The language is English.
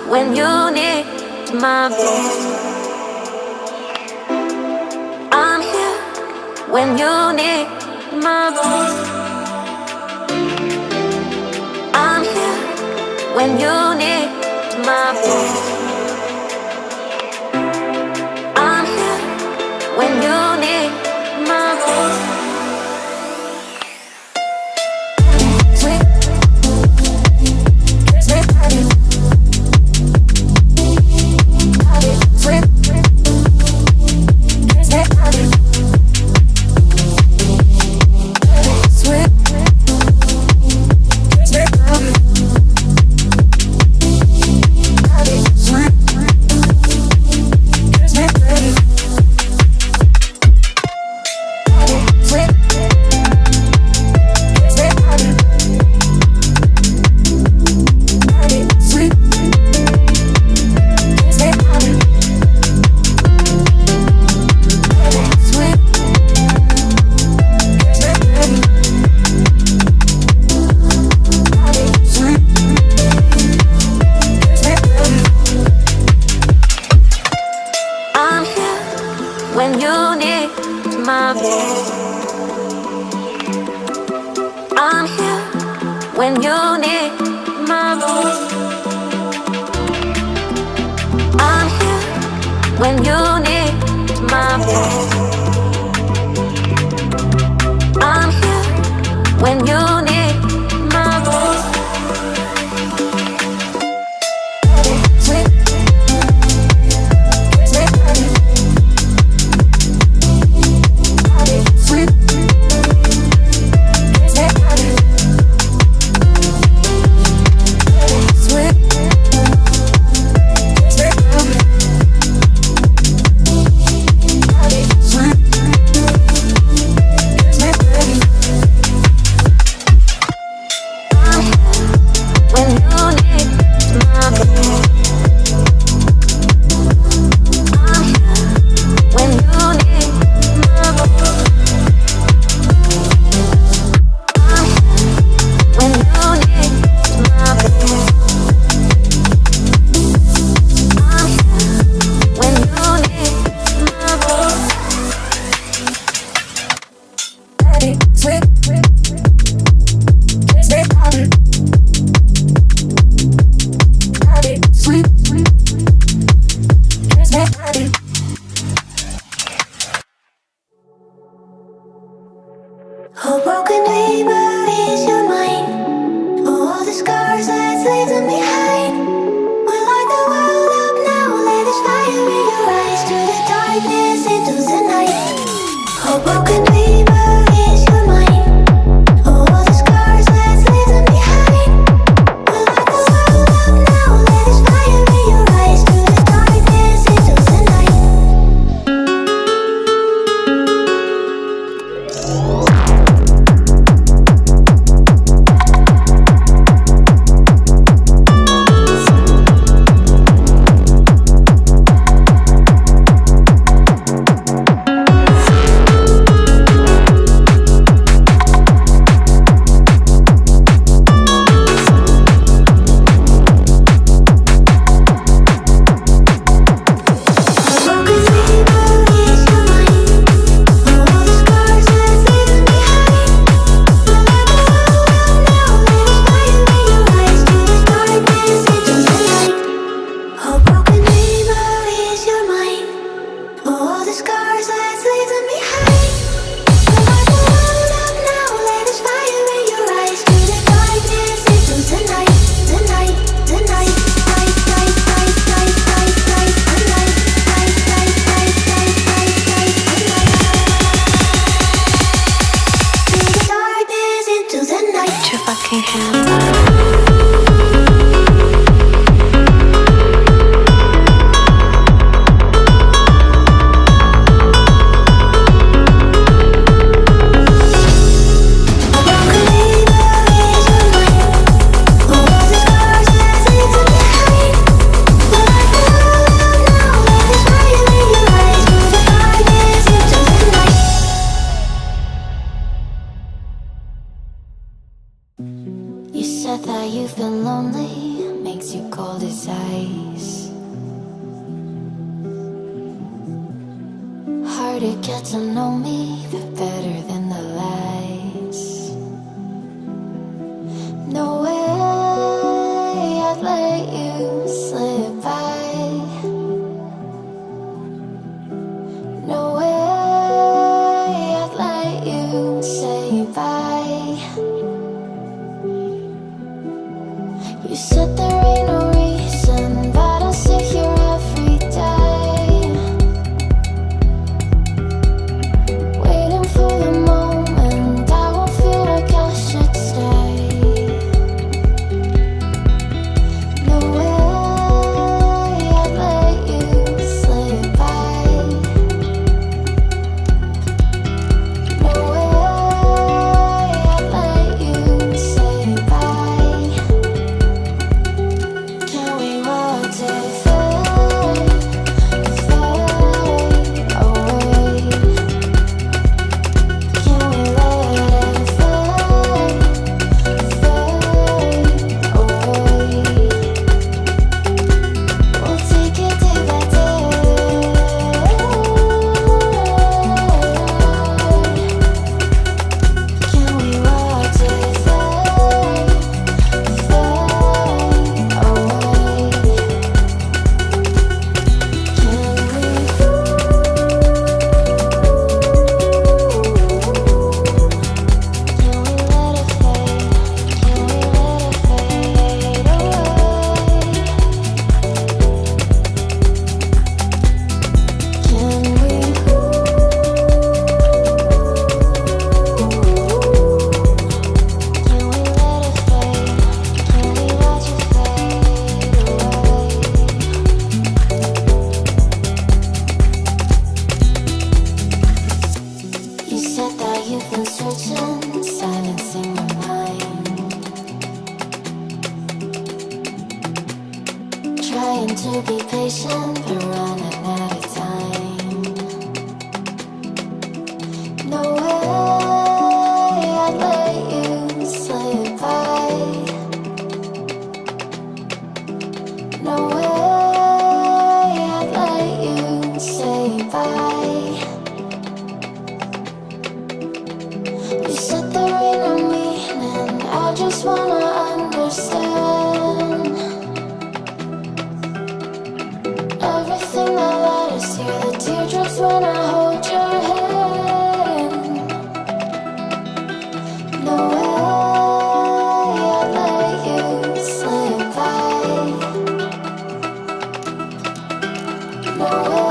when you need my voice. I'm here when you need my voice. I'm here when you need my voice. I'm here when you need my voice. When you need my voice, I'm here. When you need my voice, I'm here. When you need my voice, I'm here. When you need my voice. Oh, broken neighbor, is your mind? Oh, all the scars that's leaving behind. We light the world up now, let us fire in your eyes. Through the darkness into the night. Oh, broken neighbor, is your mind? Oh, all the scars that's leaving behind. We light the world up now, let us fire in your eyes. Through the darkness into the night. You said that you've been lonely, makes you cold inside. hard to get to know me, but better than the lies. No way I'd let you slip by. No way I'd let you say bye. You said there ain't no reason, but I sit here every day, waiting for the moment I won't feel like I should stay. No way I'd let you slip by. No way I'd let you say bye. Can we watch it fade, fade away? Can we let it fade, fade away? We'll take it day by day. Can we watch it fade, fade away? You said that you've been searching, silencing your mind, trying to be patient, but running out of time. No way I'd let you slip by. No way I'd let you say bye. You said there ain't no meaning, I just wanna understand everything that led us here, the teardrops when I hold your hand. No way I'd let you slip by. No way